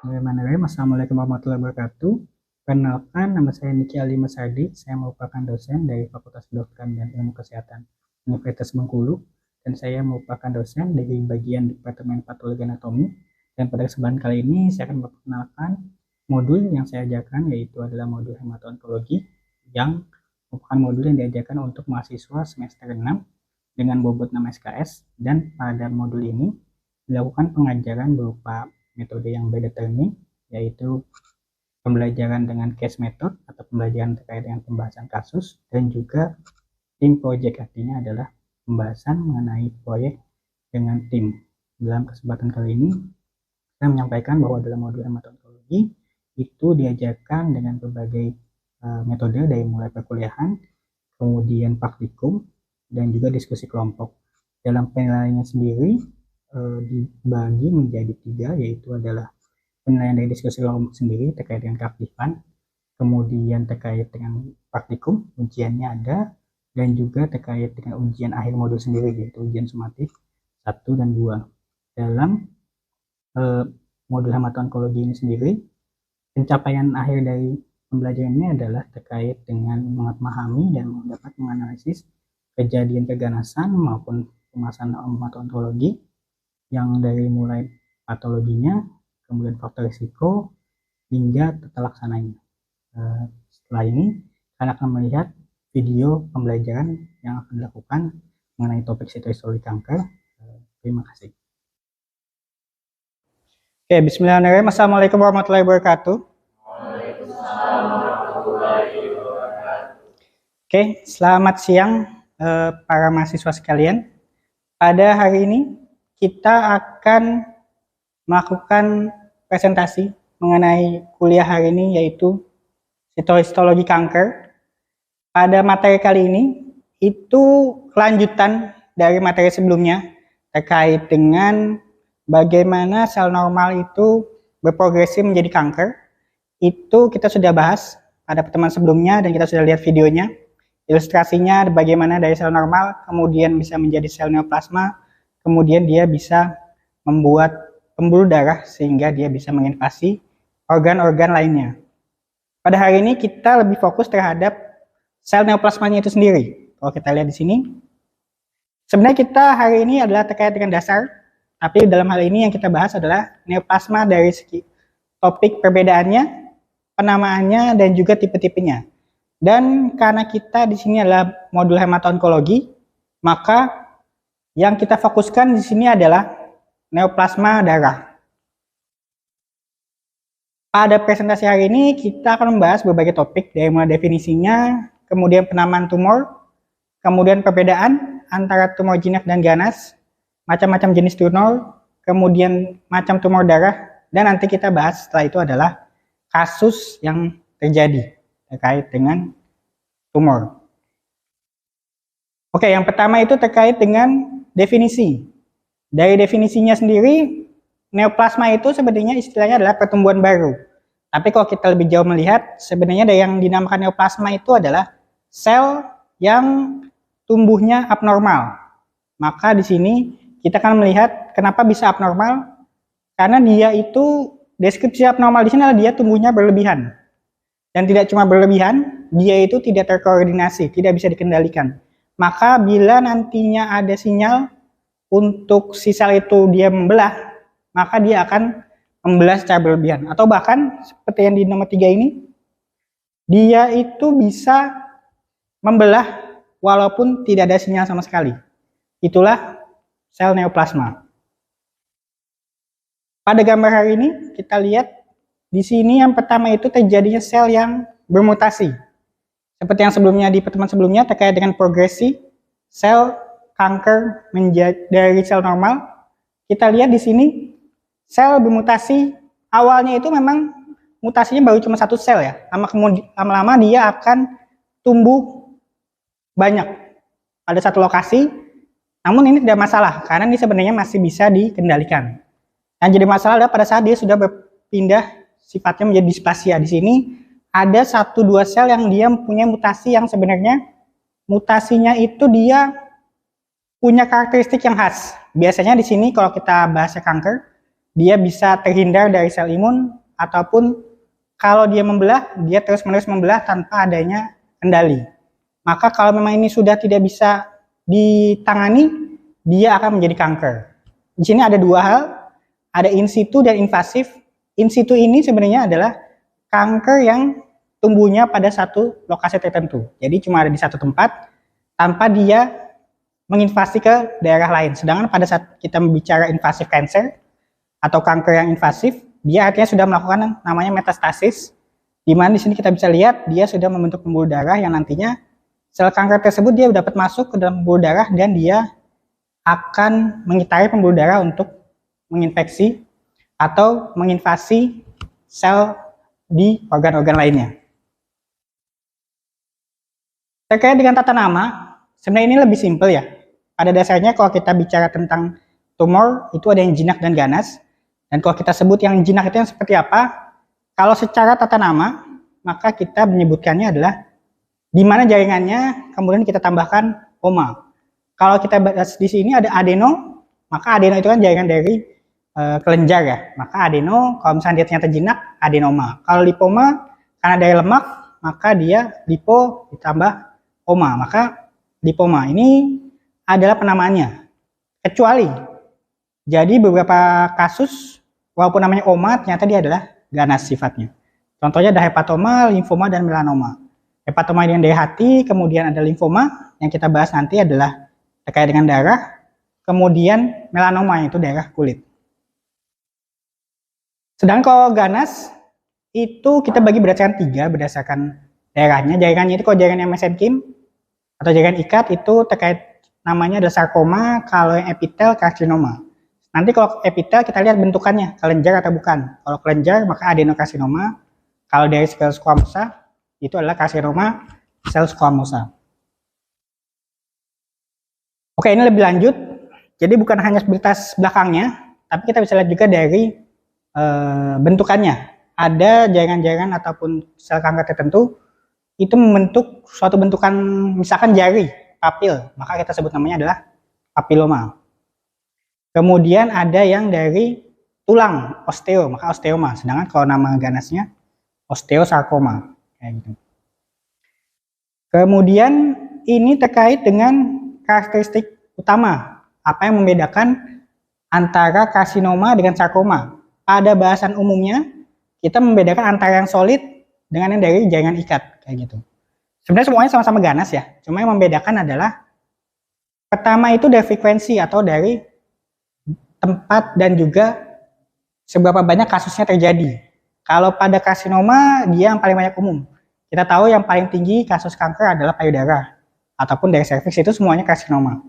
Bismillahirrahmanirrahim. Assalamualaikum warahmatullahi wabarakatuh. Perkenalkan, nama saya Niki Ali Masadi. Saya merupakan dosen dari Fakultas Kedokteran dan Ilmu Kesehatan Universitas Bengkulu, dan saya merupakan dosen dari bagian Departemen Patologi Anatomi. Dan pada kesempatan kali ini saya akan memperkenalkan modul yang saya ajarkan, yaitu adalah modul hematoonkologi, yang merupakan modul yang diajarkan untuk mahasiswa semester 6 dengan bobot 6 SKS. Dan pada modul ini dilakukan pengajaran berupa metode yang predetermin, yaitu pembelajaran dengan case method atau pembelajaran terkait dengan pembahasan kasus, dan juga tim project, artinya adalah pembahasan mengenai proyek dengan tim. Dalam kesempatan kali ini saya menyampaikan bahwa dalam modul hematoonkologi itu diajarkan dengan berbagai metode, dari mulai perkuliahan, kemudian praktikum, dan juga diskusi kelompok. Dalam penilaiannya sendiri dibagi menjadi 3, yaitu adalah penilaian dari diskusi kelompok sendiri terkait dengan keaktifan, kemudian terkait dengan praktikum, ujiannya ada, dan juga terkait dengan ujian akhir modul sendiri, yaitu ujian sumatif 1 dan 2. Dalam modul hematoonkologi ini sendiri, pencapaian akhir dari pembelajaran ini adalah terkait dengan memahami dan dapat menganalisis kejadian keganasan maupun pembahasan hematoonkologi, yang dari mulai patologinya, kemudian faktor risiko, hingga tata laksananya. Setelah ini, kalian akan melihat video pembelajaran yang akan dilakukan mengenai topik sitohistologi kanker. Terima kasih. Oke, bismillahirrahmanirrahim. Assalamualaikum warahmatullahi wabarakatuh. Oke, selamat siang para mahasiswa sekalian. Pada hari ini kita akan melakukan presentasi mengenai kuliah hari ini, yaitu sitohistologi kanker. Pada materi kali ini itu kelanjutan dari materi sebelumnya terkait dengan bagaimana sel normal itu berprogresi menjadi kanker. Itu kita sudah bahas pada pertemuan sebelumnya dan kita sudah lihat videonya. Ilustrasinya bagaimana dari sel normal kemudian bisa menjadi sel neoplasma, kemudian dia bisa membuat pembuluh darah sehingga dia bisa menginvasi organ-organ lainnya. Pada hari ini kita lebih fokus terhadap sel neoplasmanya itu sendiri. Kalau kita lihat di sini, sebenarnya kita hari ini adalah terkait dengan dasar, tapi dalam hal ini yang kita bahas adalah neoplasma dari segi topik perbedaannya, penamaannya, dan juga tipe-tipenya. Dan karena kita di sini adalah modul hematoonkologi, maka yang kita fokuskan di sini adalah neoplasma darah. Pada presentasi hari ini kita akan membahas berbagai topik, dari mulai definisinya, kemudian penamaan tumor, kemudian perbedaan antara tumor jinak dan ganas, macam-macam jenis tumor, kemudian macam tumor darah, dan nanti kita bahas setelah itu adalah kasus yang terjadi terkait dengan tumor. Oke, yang pertama itu terkait dengan definisi. Dari definisinya sendiri, neoplasma itu sebenarnya istilahnya adalah pertumbuhan baru. Tapi kalau kita lebih jauh melihat, sebenarnya dari yang dinamakan neoplasma itu adalah sel yang tumbuhnya abnormal. Maka di sini kita akan melihat kenapa bisa abnormal, karena dia itu, deskripsi abnormal di sini adalah dia tumbuhnya berlebihan. Dan tidak cuma berlebihan, dia itu tidak terkoordinasi, tidak bisa dikendalikan. Maka bila nantinya ada sinyal untuk si sel itu dia membelah, maka dia akan membelah secara berlebihan. Atau bahkan seperti yang di nomor 3 ini, dia itu bisa membelah walaupun tidak ada sinyal sama sekali. Itulah sel neoplasma. Pada gambar hari ini kita lihat di sini yang pertama itu terjadinya sel yang bermutasi. Seperti yang sebelumnya di pertemuan sebelumnya terkait dengan progresi sel kanker dari sel normal. Kita lihat di sini sel bermutasi, awalnya itu memang mutasinya baru cuma 1 sel ya. Lama-lama dia akan tumbuh banyak pada satu lokasi. Namun ini tidak masalah karena ini sebenarnya masih bisa dikendalikan. Yang jadi masalah adalah pada saat dia sudah berpindah sifatnya menjadi displasia. Di sini ada 1-2 sel yang dia punya mutasi yang sebenarnya mutasinya itu dia punya karakteristik yang khas. Biasanya di sini kalau kita bahas kanker, dia bisa terhindar dari sel imun, ataupun kalau dia membelah, dia terus-menerus membelah tanpa adanya kendali. Maka kalau memang ini sudah tidak bisa ditangani, dia akan menjadi kanker. Di sini ada dua hal, ada in situ dan invasif. In situ ini sebenarnya adalah kanker yang tumbuhnya pada satu lokasi tertentu. Jadi cuma ada di satu tempat, tanpa dia menginvasi ke daerah lain. Sedangkan pada saat kita bicara invasive cancer, atau kanker yang invasif, dia artinya sudah melakukan namanya metastasis, di mana di sini kita bisa lihat dia sudah membentuk pembuluh darah yang nantinya sel kanker tersebut dia dapat masuk ke dalam pembuluh darah dan dia akan mengitari pembuluh darah untuk menginfeksi atau menginvasi sel di organ-organ lainnya. Terkait dengan tata nama, sebenarnya ini lebih simpel ya. Pada dasarnya kalau kita bicara tentang tumor, itu ada yang jinak dan ganas. Dan kalau kita sebut yang jinak itu yang seperti apa? Kalau secara tata nama, maka kita menyebutkannya adalah di mana jaringannya, kemudian kita tambahkan oma. Kalau kita bahas di sini ada adeno, maka adeno itu kan jaringan dari kelenjar ya. Maka adeno, kalau misalnya dia ternyata jinak, adenoma. Kalau lipoma, karena dari lemak, maka dia lipo ditambah oma. Maka lipoma ini adalah penamaannya. Kecuali jadi beberapa kasus, walaupun namanya oma, ternyata dia adalah ganas sifatnya. Contohnya ada hepatoma, limfoma, dan melanoma. Hepatoma yang dari hati, kemudian ada limfoma, yang kita bahas nanti adalah terkait dengan darah, kemudian melanoma, yaitu daerah kulit. Sedangkan kalau ganas, itu kita bagi berdasarkan 3, berdasarkan daerahnya. Jaringannya itu kalau jaringan mesenkim, atau jaringan ikat, itu terkait namanya adalah sarkoma, kalau yang epitel, karsinoma. Nanti kalau epitel kita lihat bentukannya, kelenjar atau bukan. Kalau kelenjar maka adenokarsinoma. Kalau dari sel squamosa itu adalah karsinoma sel squamosa. Oke, ini lebih lanjut. Jadi bukan hanya sebatas belakangnya, tapi kita bisa lihat juga dari bentukannya. Ada jaringan-jaringan ataupun sel kanker tertentu itu membentuk suatu bentukan, misalkan jari, papil, maka kita sebut namanya adalah papiloma. Kemudian ada yang dari tulang, osteo, maka osteoma. Sedangkan kalau nama ganasnya osteosarkoma, kayak gitu. Kemudian ini terkait dengan karakteristik utama, apa yang membedakan antara karsinoma dengan sarkoma. Pada bahasan umumnya, kita membedakan antara yang solid dengan yang dari jaringan ikat, kayak gitu. Sebenarnya semuanya sama-sama ganas ya, cuma yang membedakan adalah pertama itu dari frekuensi atau dari tempat dan juga seberapa banyak kasusnya terjadi. Kalau pada karsinoma dia yang paling banyak umum. Kita tahu yang paling tinggi kasus kanker adalah payudara ataupun dari serviks, itu semuanya karsinoma.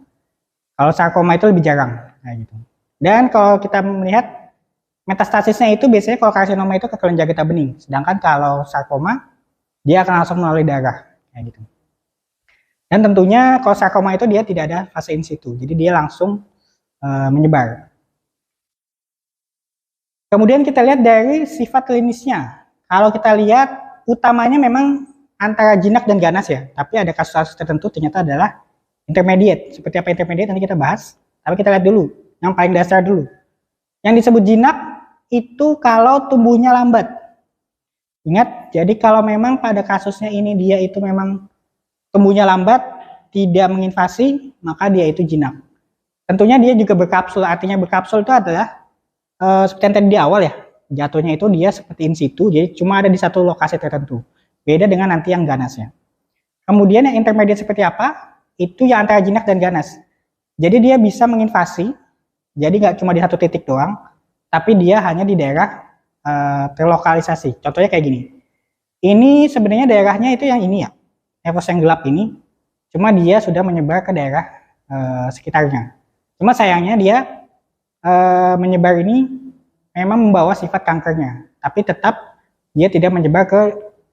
Kalau sarkoma itu lebih jarang, kayak gitu. Dan kalau kita melihat metastasisnya itu biasanya kalau karsinoma itu ke kelenjar getah bening, sedangkan kalau sarkoma dia akan langsung melalui darah, kayak gitu. Dan tentunya kalau sarkoma itu dia tidak ada fase in situ, jadi dia langsung menyebar. Kemudian kita lihat dari sifat klinisnya. Kalau kita lihat utamanya memang antara jinak dan ganas ya, tapi ada kasus-kasus tertentu ternyata adalah intermediate. Seperti apa intermediate nanti kita bahas, tapi kita lihat dulu yang paling dasar dulu. Yang disebut jinak itu kalau tumbuhnya lambat. Ingat, jadi kalau memang pada kasusnya ini dia itu memang tumbuhnya lambat, tidak menginvasi, maka dia itu jinak. Tentunya dia juga berkapsul, artinya berkapsul itu adalah seperti yang tadi di awal ya, jatuhnya itu dia seperti in situ, jadi cuma ada di satu lokasi tertentu. Beda dengan nanti yang ganasnya. Kemudian yang intermediate seperti apa? Itu yang antara jinak dan ganas. Jadi dia bisa menginvasi, jadi nggak cuma di satu titik doang, tapi dia hanya di daerah terlokalisasi. Contohnya kayak gini. Ini sebenarnya daerahnya itu yang ini ya, evos yang gelap ini, cuma dia sudah menyebar ke daerah sekitarnya. Cuma sayangnya dia menyebar ini memang membawa sifat kankernya, tapi tetap dia tidak menyebar ke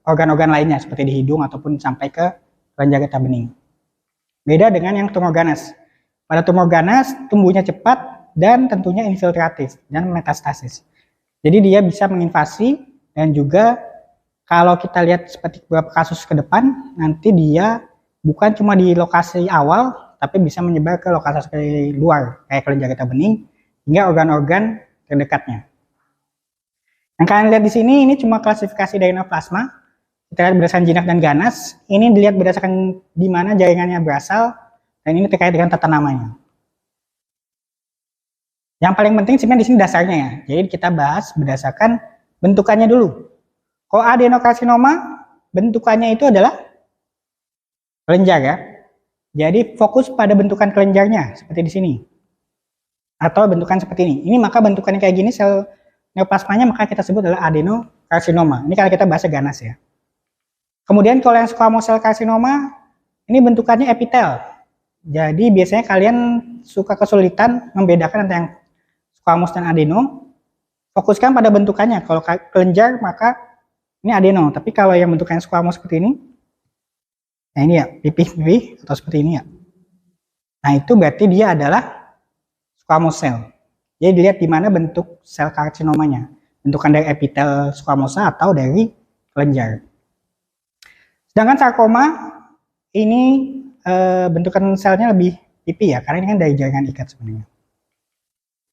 organ-organ lainnya seperti di hidung ataupun sampai ke kelenjar getah bening. Beda dengan yang tumor ganas. Pada tumor ganas tumbuhnya cepat dan tentunya infiltratif dan metastasis. Jadi dia bisa menginvasi dan juga kalau kita lihat seperti beberapa kasus ke depan, nanti dia bukan cuma di lokasi awal, tapi bisa menyebar ke lokasi luar, kayak kelenjar getah bening, hingga organ-organ terdekatnya. Yang kalian lihat di sini ini cuma klasifikasi dari neoplasma. Kita lihat berdasarkan jinak dan ganas. Ini dilihat berdasarkan di mana jaringannya berasal, dan ini terkait dengan tata namanya. Yang paling penting sebenarnya di sini dasarnya ya. Jadi kita bahas berdasarkan bentukannya dulu. Kalau adenokarsinoma bentukannya itu adalah kelenjar ya. Jadi fokus pada bentukan kelenjarnya seperti di sini. Atau bentukan seperti ini. Ini maka bentukannya kayak gini, sel neoplasmanya maka kita sebut adalah adenokarsinoma. Ini kalau kita bahasa ganas ya. Kemudian kalau yang squamous cell karsinoma, ini bentukannya epitel. Jadi biasanya kalian suka kesulitan membedakan antara yang squamous dan adeno. Fokuskan pada bentukannya. Kalau kelenjar maka ini adeno. Tapi kalau yang bentukannya squamous seperti ini, nah ini ya, pipih-pipih atau seperti ini ya. Nah itu berarti dia adalah squamous cell. Jadi dilihat di mana bentuk sel karsinomanya. Bentukan dari epitel squamosa atau dari kelenjar. Sedangkan sarkoma ini bentukan selnya lebih pipih ya, karena ini kan dari jaringan ikat sebenarnya.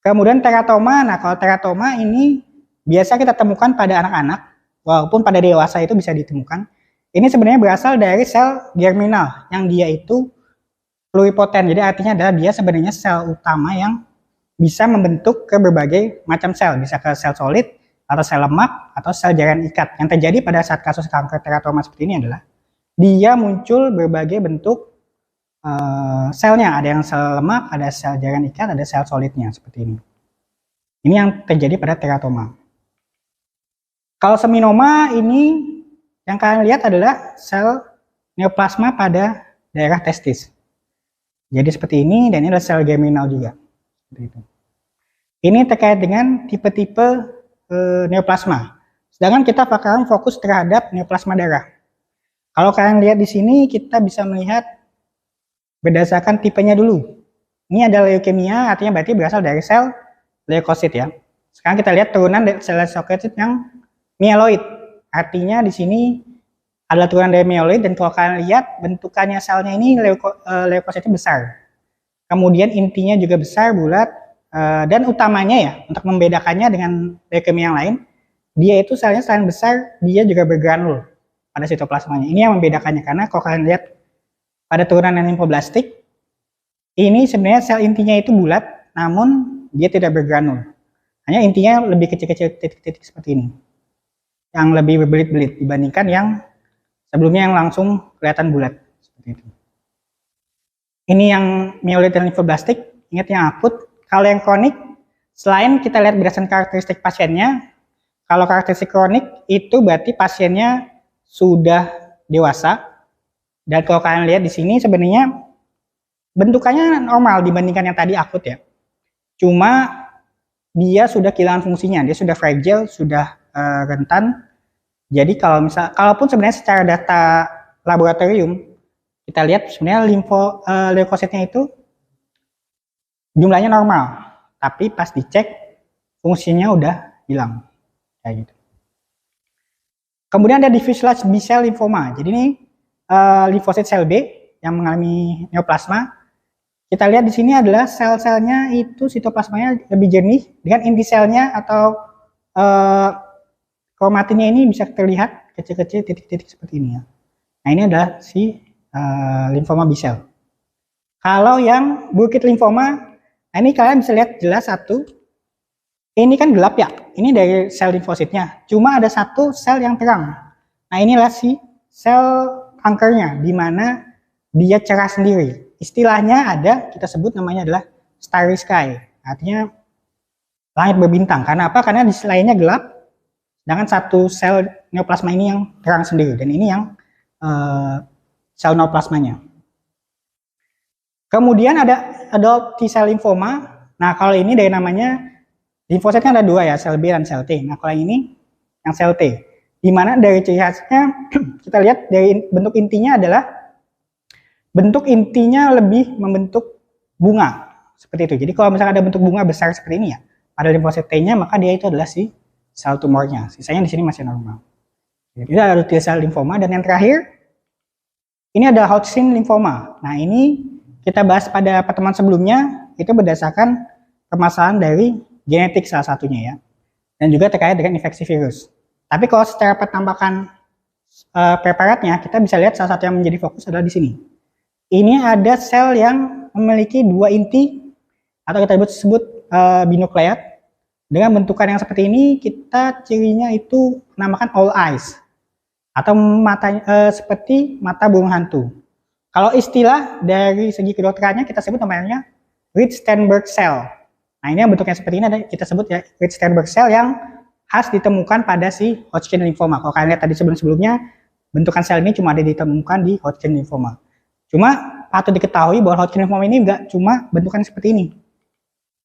Kemudian teratoma, nah kalau teratoma ini biasa kita temukan pada anak-anak, walaupun pada dewasa itu bisa ditemukan. Ini sebenarnya berasal dari sel germinal, yang dia itu pluripoten, jadi artinya adalah dia sebenarnya sel utama yang bisa membentuk ke berbagai macam sel, bisa ke sel solid, atau sel lemak, atau sel jaringan ikat. Yang terjadi pada saat kasus kanker teratoma seperti ini adalah dia muncul berbagai bentuk selnya, ada yang sel lemak, ada sel jaringan ikat, ada sel solidnya seperti ini. Ini yang terjadi pada teratoma. Kalau seminoma ini yang kalian lihat adalah sel neoplasma pada daerah testis. Jadi seperti ini, dan ini adalah sel germinal juga. Seperti itu. Ini terkait dengan tipe-tipe neoplasma. Sedangkan kita bakalan fokus terhadap neoplasma darah. Kalau kalian lihat di sini, kita bisa melihat berdasarkan tipenya dulu. Ini adalah leukemia, artinya berarti berasal dari sel leukosit ya. Sekarang kita lihat turunan dari sel leukosit yang mieloid. Artinya di sini adalah turunan dari mieloid, dan kalau kalian lihat bentukannya selnya ini leukositnya besar. Kemudian intinya juga besar, bulat, dan utamanya ya, untuk membedakannya dengan leukemia yang lain, dia itu selnya selain besar, dia juga bergranul pada sitoplasmanya. Ini yang membedakannya, karena kalau kalian lihat pada turunan limfoblastik, ini sebenarnya sel intinya itu bulat, namun dia tidak bergranul. Hanya intinya lebih kecil-kecil titik-titik seperti ini, yang lebih berbelit-belit dibandingkan yang sebelumnya yang langsung kelihatan bulat seperti itu. Ini yang mieloid dan limfoblastik. Ingat yang akut. Kalau yang kronik, selain kita lihat berdasarkan karakteristik pasiennya, kalau karakteristik kronik itu berarti pasiennya sudah dewasa. Dan kalau kalian lihat di sini sebenarnya bentukannya normal dibandingkan yang tadi akut ya. Cuma dia sudah kehilangan fungsinya, dia sudah fragile, sudah rentan. Jadi kalaupun sebenarnya secara data laboratorium kita lihat sebenarnya leukositnya itu jumlahnya normal, tapi pas dicek fungsinya udah hilang kayak gitu. Kemudian ada diffuse large B-cell lymphoma. Jadi ini limfosit sel B yang mengalami neoplasma. Kita lihat di sini adalah sel-selnya itu sitoplasmanya lebih jernih, dengan inti selnya atau kromatinnya ini bisa terlihat kecil-kecil titik-titik seperti ini ya. Nah ini adalah si limfoma B-cell. Kalau yang Burkitt lymphoma, nah ini kalian bisa lihat jelas satu. Ini kan gelap ya, ini dari sel limfositnya. Cuma ada satu sel yang terang. Nah inilah si sel kankernya, di mana dia cerah sendiri. Istilahnya ada, kita sebut namanya adalah starry sky. Artinya langit berbintang. Karena apa? Karena di lainnya gelap, sedangkan satu sel neoplasma ini yang terang sendiri. Dan ini yang sel neoplasmanya. Kemudian ada adult T-cell lymphoma. Nah kalau ini dari namanya, limfosit kan ada dua ya, sel B dan sel T. Nah kalau yang ini yang sel T, dimana dari ciri khasnya kita lihat dari bentuk intinya adalah bentuk intinya lebih membentuk bunga seperti itu. Jadi kalau misalkan ada bentuk bunga besar seperti ini ya, pada limfosit T-nya, maka dia itu adalah si sel tumornya. Sisanya di sini masih normal. Jadi ada T-cell lymphoma, dan yang terakhir ini ada Hodgkin lymphoma. Nah ini kita bahas pada pertemuan sebelumnya, itu berdasarkan permasalahan dari genetik salah satunya ya, dan juga terkait dengan infeksi virus. Tapi kalau secara penampakan preparatnya, kita bisa lihat salah satu yang menjadi fokus adalah di sini. Ini ada sel yang memiliki 2 inti atau kita sebut binukleat. Dengan bentukan yang seperti ini, kita cirinya itu namakan all eyes atau mata seperti mata burung hantu. Kalau istilah dari segi kedokterannya kita sebut namanya Rich-Steinberg cell. Nah, ini yang bentuknya seperti ini kita sebut ya Rich-Steinberg cell yang khas ditemukan pada si Hodgkin lymphoma. Kalau kalian lihat tadi sebelum-sebelumnya, bentukan sel ini cuma ada ditemukan di Hodgkin lymphoma. Cuma patut diketahui bahwa Hodgkin lymphoma ini enggak cuma bentukan seperti ini.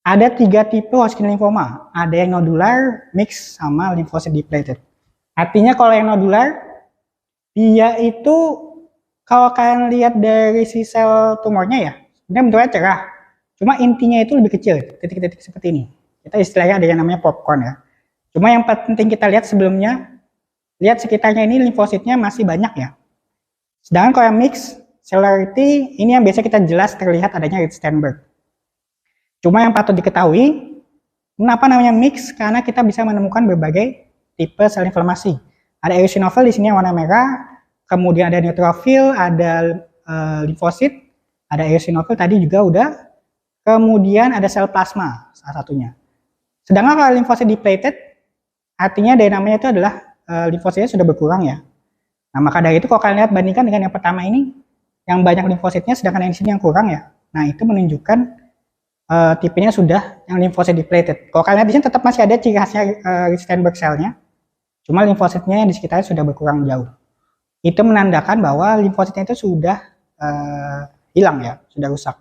Ada 3 tipe Hodgkin lymphoma. Ada yang nodular, mixed, sama lymphocyte depleted. Artinya kalau yang nodular, dia itu kalau kalian lihat dari si sel tumornya ya, sebenarnya bentuknya cerah. Cuma intinya itu lebih kecil, titik-titik seperti ini. Kita istilahnya ada yang namanya popcorn ya. Cuma yang penting kita lihat sebelumnya, lihat sekitarnya ini limfositnya masih banyak ya. Sedangkan kalau yang mixed cellularity, ini yang biasa kita jelas terlihat adanya Rich-Steinberg. Cuma yang patut diketahui, kenapa namanya mix? Karena kita bisa menemukan berbagai tipe sel inflamasi. Ada eosinophil di sini yang warna merah, kemudian ada neutrophil, ada limfosit, ada eosinophil tadi juga udah, kemudian ada sel plasma salah satunya. Sedangkan kalau limfosit depleted, artinya dari namanya itu adalah limfositnya sudah berkurang ya. Nah, maka dari itu kalau kalian lihat bandingkan dengan yang pertama ini, yang banyak limfositnya, sedangkan yang di sini yang kurang ya. Nah, itu menunjukkan tipenya sudah yang limfosit depleted. Kalau kalian lihat di sini tetap masih ada ciri khasnya Rich-Steinberg cell-nya, cuma limfositnya yang di sekitarnya sudah berkurang jauh. Itu menandakan bahwa limfositnya itu sudah hilang ya, sudah rusak.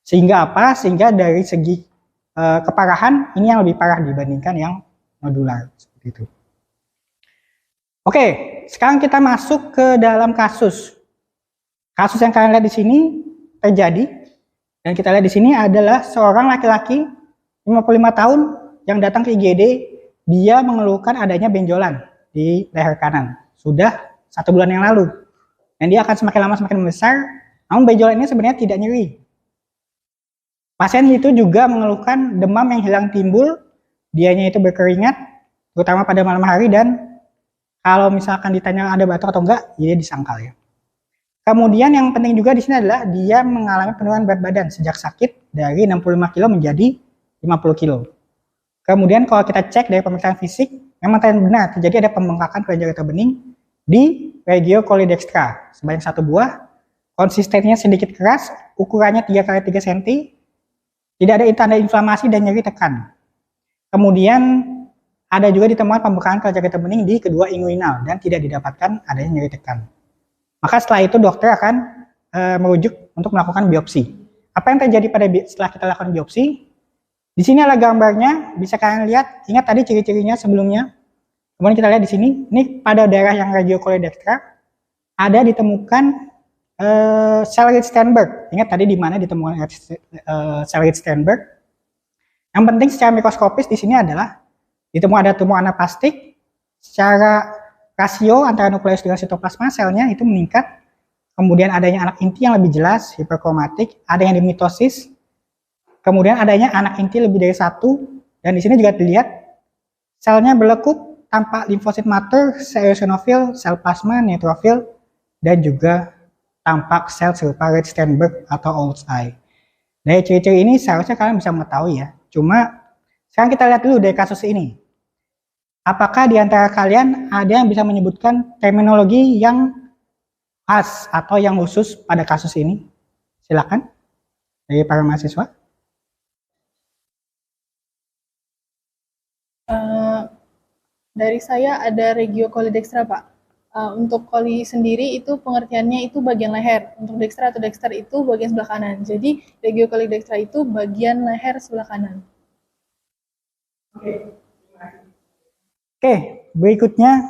Sehingga apa? Sehingga dari segi keparahan ini yang lebih parah dibandingkan yang nodular seperti itu. Oke, sekarang kita masuk ke dalam kasus. Kasus yang kalian lihat di sini terjadi. Dan kita lihat di sini adalah seorang laki-laki 55 tahun yang datang ke IGD, dia mengeluhkan adanya benjolan di leher kanan. Sudah 1 bulan yang lalu. Dan dia akan semakin lama semakin membesar, namun benjolan ini sebenarnya tidak nyeri. Pasien itu juga mengeluhkan demam yang hilang timbul, dianya itu berkeringat, terutama pada malam hari, dan kalau misalkan ditanya ada batuk atau enggak, dia disangkal ya. Kemudian yang penting juga di sini adalah dia mengalami penurunan berat badan sejak sakit dari 65 kg menjadi 50 kg. Kemudian kalau kita cek dari pemeriksaan fisik, memang benar terjadi ada pembengkakan kelenjar getah bening di regio cholidextra sebanyak 1 buah, konsistensinya sedikit keras, ukurannya 3 x 3 cm, tidak ada tanda inflamasi dan nyeri tekan. Kemudian ada juga ditemukan pembengkakan kelenjar getah bening di kedua inguinal dan tidak didapatkan adanya nyeri tekan. Maka setelah itu dokter akan merujuk untuk melakukan biopsi. Apa yang terjadi setelah kita lakukan biopsi? Di sini adalah gambarnya, bisa kalian lihat. Ingat tadi ciri-cirinya sebelumnya. Kemudian kita lihat di sini, ini pada daerah yang regio cholidextra ada ditemukan sel Rich-Steinberg. Ingat tadi di mana ditemukan sel Rich-Steinberg? Yang penting secara mikroskopis di sini adalah ditemukan ada tumor anaplastik. Secara rasio antara nukleus dengan sitoplasma selnya itu meningkat, kemudian adanya anak inti yang lebih jelas, hiperkromatik, ada yang dimitosis, kemudian adanya anak inti lebih dari 1, dan di sini juga dilihat selnya berlekuk, tampak limfosit matur, sel eosinofil, sel plasma, neutrofil, dan juga tampak sel serupa Rich-Steinberg atau Old's Eye. Dari ciri-ciri ini seharusnya kalian bisa mengetahui ya, cuma sekarang kita lihat dulu dari kasus ini. Apakah di antara kalian ada yang bisa menyebutkan terminologi yang khas atau yang khusus pada kasus ini? Silakan dari para mahasiswa. Dari saya ada regio cholidextra, Pak. Untuk coli sendiri itu pengertiannya itu bagian leher. Untuk dextra atau dexter itu bagian sebelah kanan. Jadi regio cholidextra itu bagian leher sebelah kanan. Oke, berikutnya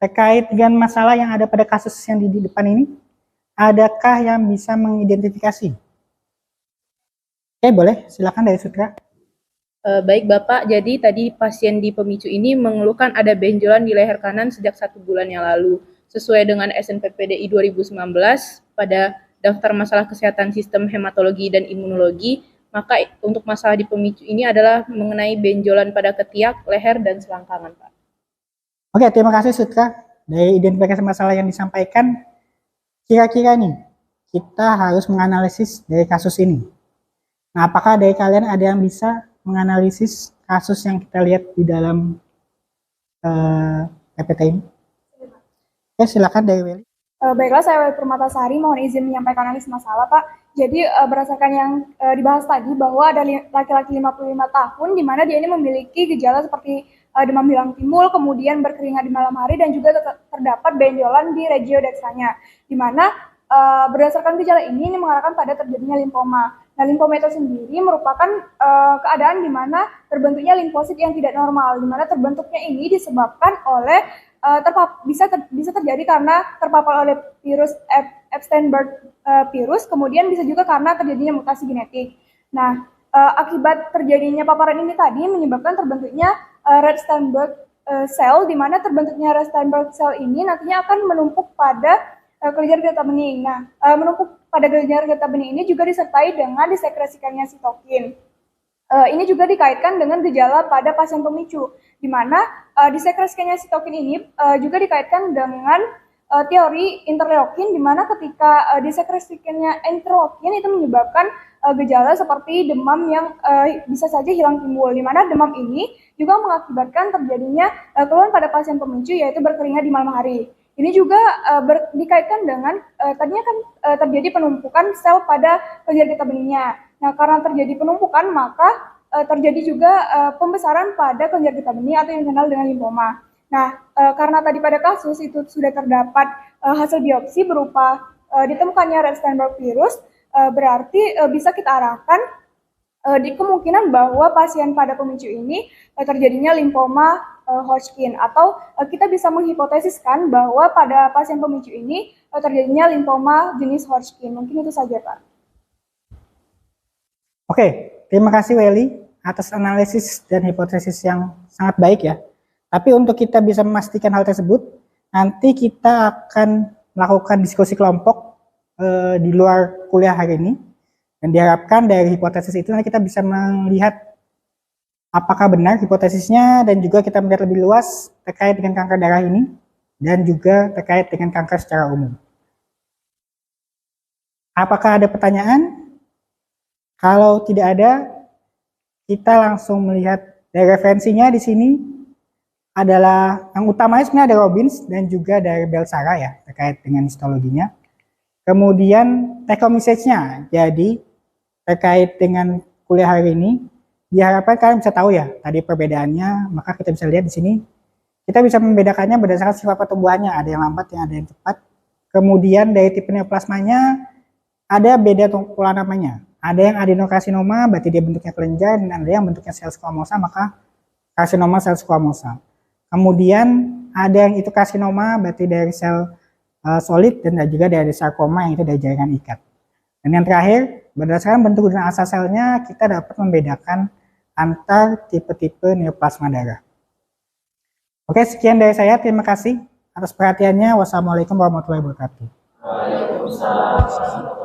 terkait dengan masalah yang ada pada kasus yang di depan ini, adakah yang bisa mengidentifikasi? Oke, boleh, silakan dari Sutra. Baik Bapak, jadi tadi pasien di pemicu ini mengeluhkan ada benjolan di leher kanan sejak 1 bulan yang lalu. Sesuai dengan SNPPDI 2019, pada daftar masalah kesehatan sistem hematologi dan imunologi, Maka untuk masalah di pemicu ini adalah mengenai benjolan pada ketiak, leher, dan selangkangan, Pak. Oke, terima kasih Sutra. Dari identifikasi masalah yang disampaikan, kira-kira nih, kita harus menganalisis dari kasus ini. Nah, apakah dari kalian ada yang bisa menganalisis kasus yang kita lihat di dalam PPT ini? Oke, silakan dari Welly. Baiklah, saya Welly Permatasari, mohon izin menyampaikan analisa masalah, Pak. Jadi berdasarkan yang dibahas tadi bahwa ada laki-laki 55 tahun di mana dia ini memiliki gejala seperti demam hilang timbul, kemudian berkeringat di malam hari dan juga terdapat benjolan di regio dextranya, di mana berdasarkan gejala ini mengarahkan pada terjadinya limfoma. Nah, limfoma itu sendiri merupakan keadaan di mana terbentuknya limfosit yang tidak normal, di mana terbentuknya ini disebabkan oleh bisa terjadi karena terpapar oleh virus Epstein-Barr virus, kemudian bisa juga karena terjadinya mutasi genetik. Nah, akibat terjadinya paparan ini tadi menyebabkan terbentuknya red Steinberg cell, di mana terbentuknya red Steinberg cell ini nantinya akan menumpuk pada kelenjar getah bening. Nah, menumpuk pada kelenjar getah bening ini juga disertai dengan disekresikannya sitokin. Ini juga dikaitkan dengan gejala pada pasien pemicu, di mana disekresikannya sitokin ini juga dikaitkan dengan teori interleukin, di mana ketika disekresikannya interleukin itu menyebabkan gejala seperti demam yang bisa saja hilang timbul, di mana demam ini juga mengakibatkan terjadinya keluhan pada pasien pemicu, yaitu berkeringat di malam hari. Ini juga dikaitkan dengan tadinya kan terjadi penumpukan sel pada kelenjar getah beningnya. Nah, karena terjadi penumpukan, maka terjadi juga pembesaran pada kelenjar getah bening atau yang dikenal dengan limfoma. Nah, karena tadi pada kasus itu sudah terdapat hasil biopsi berupa ditemukannya red Steinberg virus, berarti bisa kita arahkan di kemungkinan bahwa pasien pada pemicu ini terjadinya limfoma Hodgkin, atau kita bisa menghipotesiskan bahwa pada pasien pemicu ini terjadinya limfoma jenis Hodgkin. Mungkin itu saja, Pak. Oke, terima kasih Welly atas analisis dan hipotesis yang sangat baik ya. Tapi untuk kita bisa memastikan hal tersebut, nanti kita akan melakukan diskusi kelompok di luar kuliah hari ini. Dan diharapkan dari hipotesis itu nanti kita bisa melihat apakah benar hipotesisnya, dan juga kita melihat lebih luas terkait dengan kanker darah ini dan juga terkait dengan kanker secara umum. Apakah ada pertanyaan? Kalau tidak ada, kita langsung melihat dari referensinya di sini adalah yang utamanya sebenarnya ada Robbins dan juga dari Belsara ya terkait dengan histologinya. Kemudian take home message-nya, jadi terkait dengan kuliah hari ini diharapkan kalian bisa tahu ya tadi perbedaannya, maka kita bisa lihat di sini kita bisa membedakannya berdasarkan sifat pertumbuhannya, ada yang lambat, yang ada yang cepat. Kemudian dari tipe neoplasmanya ada beda pola namanya. Ada yang adenokarsinoma, berarti dia bentuknya kelenjar, dan ada yang bentuknya sel squamosa, maka karsinoma sel squamosa. Kemudian ada yang itu karsinoma, berarti dari sel solid, dan juga dari sarkoma yang itu dari jaringan ikat. Dan yang terakhir, berdasarkan bentuk dan asal selnya, kita dapat membedakan antar tipe-tipe neoplasma darah. Oke, sekian dari saya. Terima kasih atas perhatiannya. Wassalamualaikum warahmatullahi wabarakatuh. Waalaikumsalam.